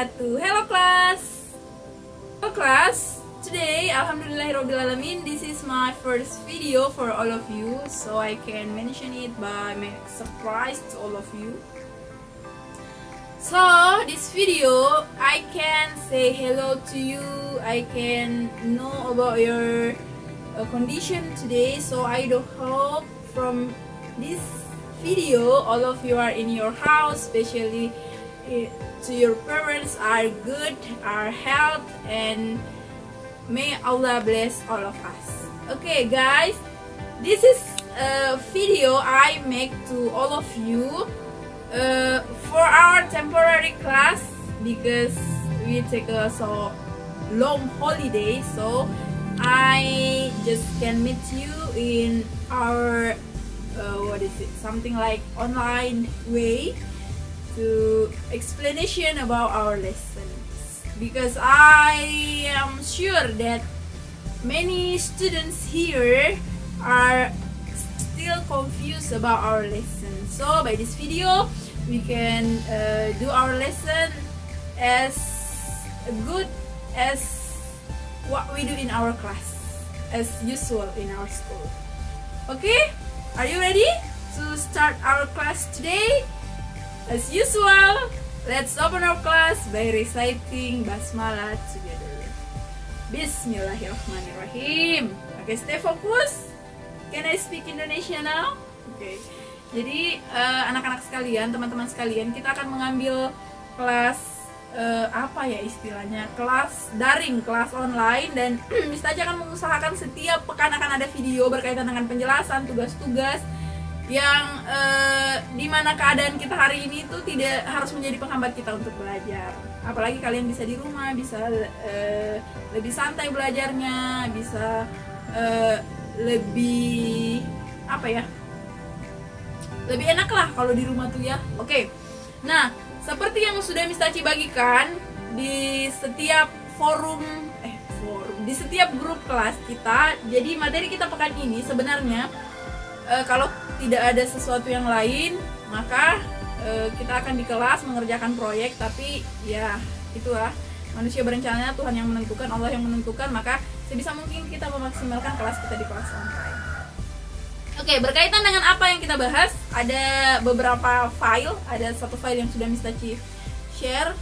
wabarakatuh. Hello class. Hello class. Today, alhamdulillahirobbilalamin, this is my first video for all of you, so I can mention it by make surprise to all of you. So this video, I can say hello to you. I can know about your condition today. So I do hope from this video, all of you are in your house, especially to your parents are good, are health, and may Allah bless all of us. Okay guys, this is a video I make to all of you for our temporary class, because we take a so long holiday, so I just can meet you in our something like online way to explanation about our lessons, because I am sure that many students here are still confused about our lesson. So by this video we can do our lesson as good as what we do in our class, as usual in our school. Okay, are you ready to start our class today? As usual, let's open our class by reciting Basmalah together. Bismillahirrahmanirrahim. Okay, stay focus. Can I speak Indonesia now? Okay. Jadi anak-anak sekalian, teman-teman sekalian, kita akan mengambil kelas apa ya istilahnya, kelas daring, kelas online, dan Miss Taci akan mengusahakan setiap pekan akan ada video berkaitan dengan penjelasan tugas-tugas yang dimana keadaan kita hari ini itu tidak harus menjadi penghambat kita untuk belajar. Apalagi kalian bisa di rumah, bisa lebih santai belajarnya, bisa lebih apa ya, lebih enak lah kalau di rumah tuh ya. Oke, nah seperti yang sudah Miss Taci bagikan di setiap di setiap grup kelas kita, jadi materi kita pekan ini sebenarnya kalau tidak ada sesuatu yang lain, maka kita akan di kelas mengerjakan proyek. Tapi ya itulah, manusia berencana, Tuhan yang menentukan, Allah yang menentukan, maka sebisa mungkin kita memaksimalkan kelas kita di kelas online. Oke, berkaitan dengan apa yang kita bahas, ada beberapa file, ada satu file yang sudah Miss Taci share,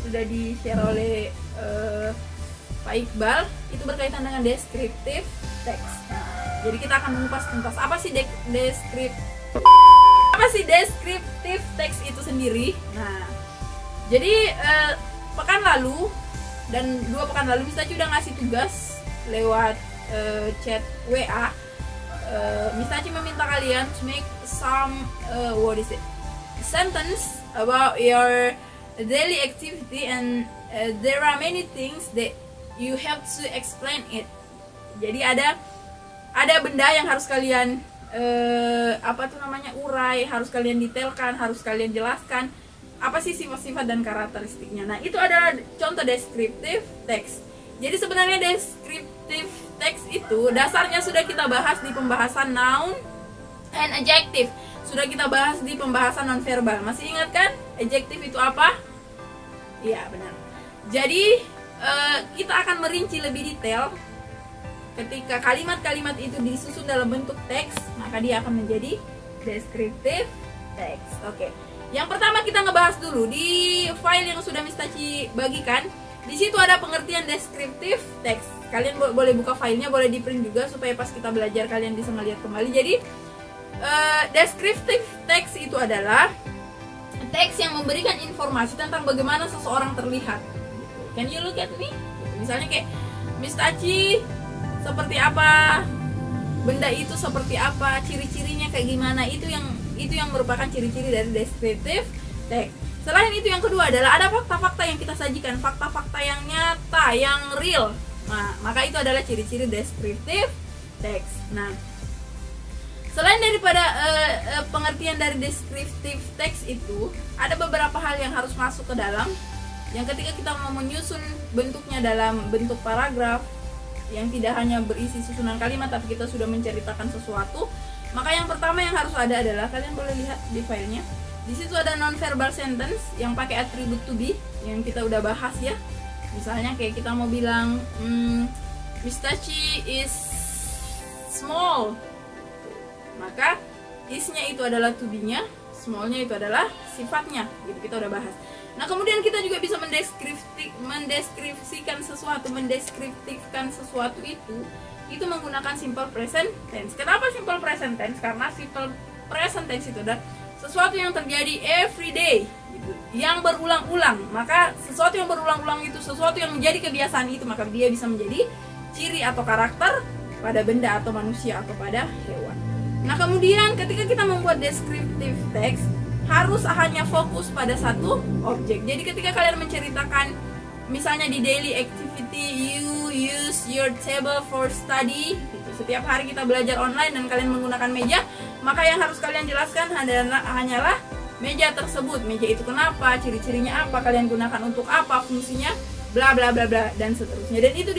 sudah di share oleh Pak Iqbal, itu berkaitan dengan descriptive text. Jadi kita akan mengupas tuntas apa sih descriptive text itu sendiri. Nah, jadi pekan lalu dan 2 pekan lalu Miss Taci udah ngasih tugas lewat chat WA. Miss Taci meminta kalian to make some sentence about your daily activity, and there are many things that you have to explain it. Jadi ada benda yang harus kalian urai, harus kalian detailkan, harus kalian jelaskan apa sih sifat-sifat dan karakteristiknya. Nah, itu adalah contoh descriptive text. Jadi sebenarnya descriptive text itu dasarnya sudah kita bahas di pembahasan noun and adjective. Sudah kita bahas di pembahasan nonverbal. Masih ingat kan? Adjective itu apa? Iya, benar. Jadi kita akan merinci lebih detail. Ketika kalimat-kalimat itu disusun dalam bentuk teks, maka dia akan menjadi descriptive text. Oke. Yang pertama kita ngebahas dulu di file yang sudah Miss Taci bagikan. Di situ ada pengertian descriptive text. Kalian boleh buka filenya, boleh di print juga supaya pas kita belajar kalian bisa melihat kembali. Jadi descriptive text itu adalah teks yang memberikan informasi tentang bagaimana seseorang terlihat. Can you look at me? Misalnya kayak Miss Taci seperti apa, benda itu seperti apa, ciri-cirinya kayak gimana, itu yang merupakan ciri-ciri dari descriptive text. Selain itu yang kedua adalah ada fakta-fakta yang kita sajikan, fakta-fakta yang nyata, yang real. Nah, maka itu adalah ciri-ciri descriptive text. Nah, selain daripada pengertian dari descriptive text itu, ada beberapa hal yang harus masuk ke dalam. Yang ketika kita mau menyusun bentuknya dalam bentuk paragraf yang tidak hanya berisi susunan kalimat, tapi kita sudah menceritakan sesuatu, maka yang pertama yang harus ada adalah, kalian boleh lihat di filenya, Di situ ada non-verbal sentence yang pakai atribut to be yang kita udah bahas ya. Misalnya kayak kita mau bilang Miss Tachi is small, maka is-nya itu adalah to be-nya, small-nya itu adalah sifatnya. Gitu kita udah bahas. Nah, kemudian kita juga bisa mendeskripsikan sesuatu itu menggunakan simple present tense. Kenapa simple present tense? Karena simple present tense itu adalah sesuatu yang terjadi every day gitu, yang berulang-ulang. Maka sesuatu yang berulang-ulang itu sesuatu yang menjadi kebiasaan itu, maka dia bisa menjadi ciri atau karakter pada benda atau manusia atau pada hewan. Nah, kemudian ketika kita membuat descriptive text harus hanya fokus pada satu objek. Jadi ketika kalian menceritakan misalnya di daily activity you use your table for study gitu. Setiap hari kita belajar online dan kalian menggunakan meja, maka yang harus kalian jelaskan hanyalah meja tersebut. Meja itu kenapa, ciri-cirinya apa, kalian gunakan untuk apa, fungsinya, bla bla bla bla dan seterusnya. Dan itu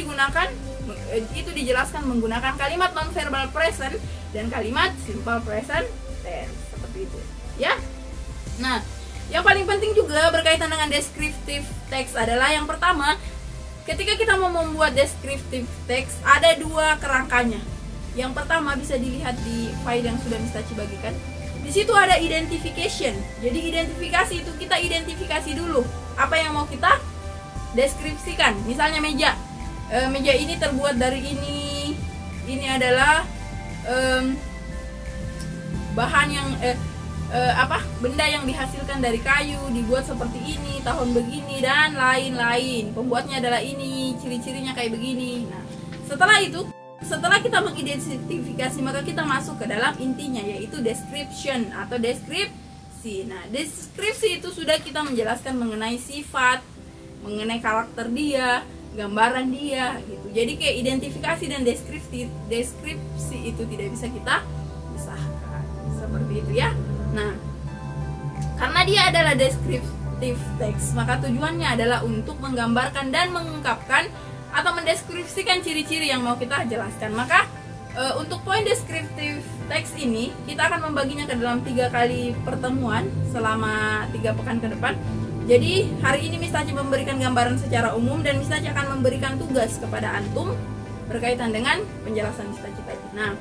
dijelaskan menggunakan kalimat non-verbal present dan kalimat simple present tense seperti itu. Ya. Nah, yang paling penting juga berkaitan dengan descriptive text adalah yang pertama, ketika kita mau membuat descriptive text ada dua kerangkanya. Yang pertama bisa dilihat di file yang sudah Miss Tachi bagikan. Di situ ada identification. Jadi identifikasi itu kita identifikasi dulu apa yang mau kita deskripsikan. Misalnya meja. Meja ini terbuat dari ini. Ini adalah bahan yang benda yang dihasilkan dari kayu, dibuat seperti ini, tahun begini dan lain-lain. Pembuatnya adalah ini, ciri-cirinya kayak begini. Nah, setelah kita mengidentifikasi, maka kita masuk ke dalam intinya, yaitu description atau deskripsi. Nah, deskripsi itu sudah kita menjelaskan mengenai sifat, mengenai karakter dia, gambaran dia gitu. Jadi kayak identifikasi dan deskripsi itu tidak bisa kita pisahkan. Seperti itu ya. Nah, karena dia adalah descriptive text, maka tujuannya adalah untuk menggambarkan dan mengungkapkan atau mendeskripsikan ciri-ciri yang mau kita jelaskan. Maka untuk poin descriptive text ini kita akan membaginya ke dalam 3 kali pertemuan selama 3 pekan ke depan. Jadi hari ini Miss Tachi memberikan gambaran secara umum dan Miss Tachi akan memberikan tugas kepada antum berkaitan dengan penjelasan Miss Tachi tadi. Nah,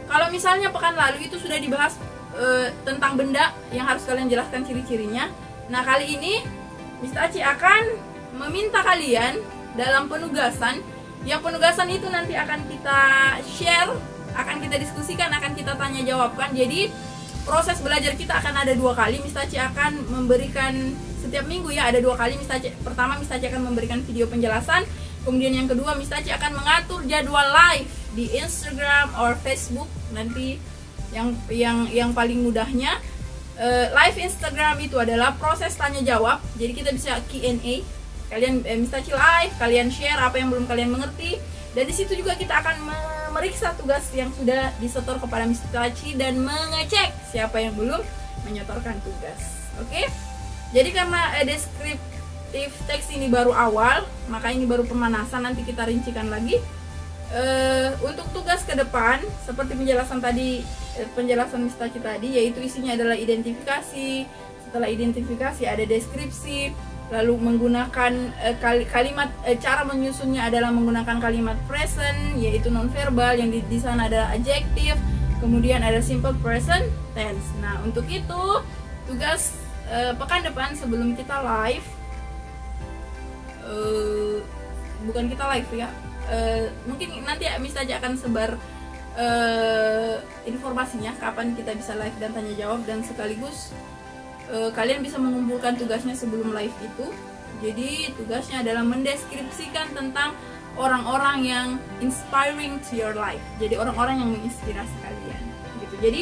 kalau misalnya pekan lalu itu sudah dibahas tentang benda yang harus kalian jelaskan ciri-cirinya. Nah, kali ini Miss Tachi akan meminta kalian dalam penugasan, yang penugasan itu nanti akan kita share, akan kita diskusikan, akan kita tanya jawabkan. Jadi proses belajar kita akan ada 2 kali. Miss Tachi akan memberikan setiap minggu ya, ada 2 kali. Pertama Miss Tachi akan memberikan video penjelasan, kemudian yang kedua Miss Tachi akan mengatur jadwal live di Instagram or Facebook. Nanti yang paling mudahnya live Instagram itu adalah proses tanya jawab. Jadi kita bisa Q&A. Kalian Miss Tachi live, kalian share apa yang belum kalian mengerti. Dan di situ juga kita akan memeriksa tugas yang sudah disetor kepada Miss Tachi dan mengecek siapa yang belum menyetorkan tugas. Oke? Jadi karena descriptive text ini baru awal, maka ini baru pemanasan, nanti kita rincikan lagi. Untuk tugas ke depan seperti penjelasan tadi, penjelasan Miss Tachi tadi, yaitu isinya adalah identifikasi. Setelah identifikasi ada deskripsi, lalu menggunakan kalimat, cara menyusunnya adalah menggunakan kalimat present, yaitu nonverbal, yang di sana adalah adjective, kemudian ada simple present tense. Nah, untuk itu tugas pekan depan sebelum kita live, bukan kita live ya, mungkin nanti Miss Tachi akan sebar informasinya kapan kita bisa live dan tanya jawab, dan sekaligus kalian bisa mengumpulkan tugasnya sebelum live itu. Jadi tugasnya adalah mendeskripsikan tentang orang-orang yang inspiring to your life. Jadi orang-orang yang menginspirasi kalian gitu. Jadi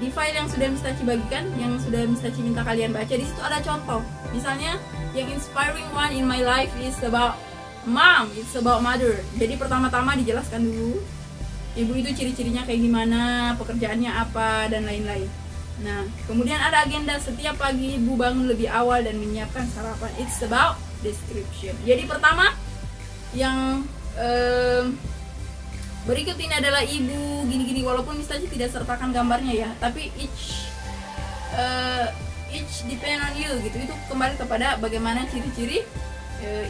di file yang sudah Miss Tachi bagikan, yang sudah Miss Tachi minta kalian baca, di situ ada contoh. Misalnya yang inspiring one in my life is about mom, it's about mother. Jadi pertama-tama dijelaskan dulu ibu itu ciri-cirinya kayak gimana, pekerjaannya apa, dan lain-lain. Nah, kemudian ada agenda, setiap pagi ibu bangun lebih awal dan menyiapkan sarapan. It's about description. Jadi pertama yang berikut ini adalah ibu gini-gini, walaupun Miss Tachi tidak sertakan gambarnya ya, tapi each depend on you gitu. Itu kembali kepada bagaimana ciri-ciri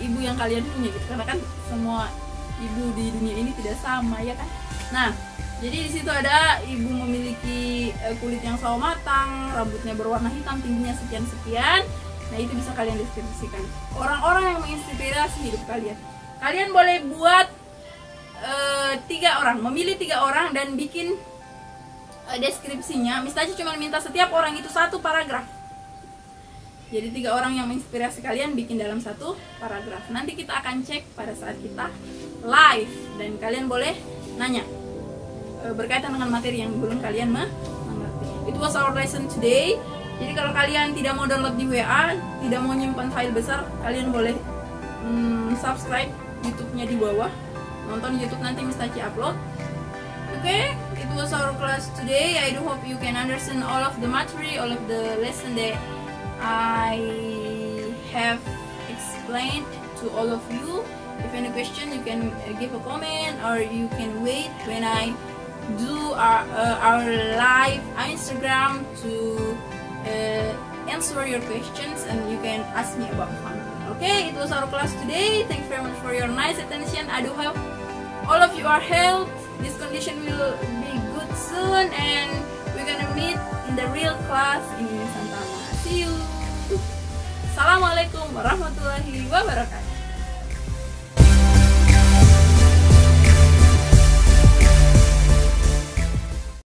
ibu yang kalian punya gitu, karena kan semua ibu di dunia ini tidak sama ya kan. Nah, jadi di situ ada ibu memiliki kulit yang sawo matang, rambutnya berwarna hitam, tingginya sekian-sekian. Nah, itu bisa kalian deskripsikan. Orang-orang yang menginspirasi hidup kalian. Kalian boleh buat 3 orang, memilih 3 orang dan bikin deskripsinya. Misalnya cuma minta setiap orang itu 1 paragraf. Jadi 3 orang yang menginspirasi kalian bikin dalam 1 paragraf. Nanti kita akan cek pada saat kita live dan kalian boleh nanya berkaitan dengan materi yang belum kalian mengerti. It was our lesson today. Jadi kalau kalian tidak mau download di WA, tidak mau nyimpan file besar, kalian boleh subscribe YouTube-nya di bawah. Nonton YouTube nanti Miss Taci upload. Okay, it was our class today. I do hope you can understand all of the material, all of the lesson that I have explained to all of you. If any question, you can give a comment, or you can wait when I do our live Instagram to answer your questions, and you can ask me about something. Okay, it was our class today. Thank you very much for your nice attention. I do hope all of you are healthy. This condition will be good soon, and we're gonna meet in the real class in Nusantara. See you. Assalamualaikum warahmatullahi wabarakatuh.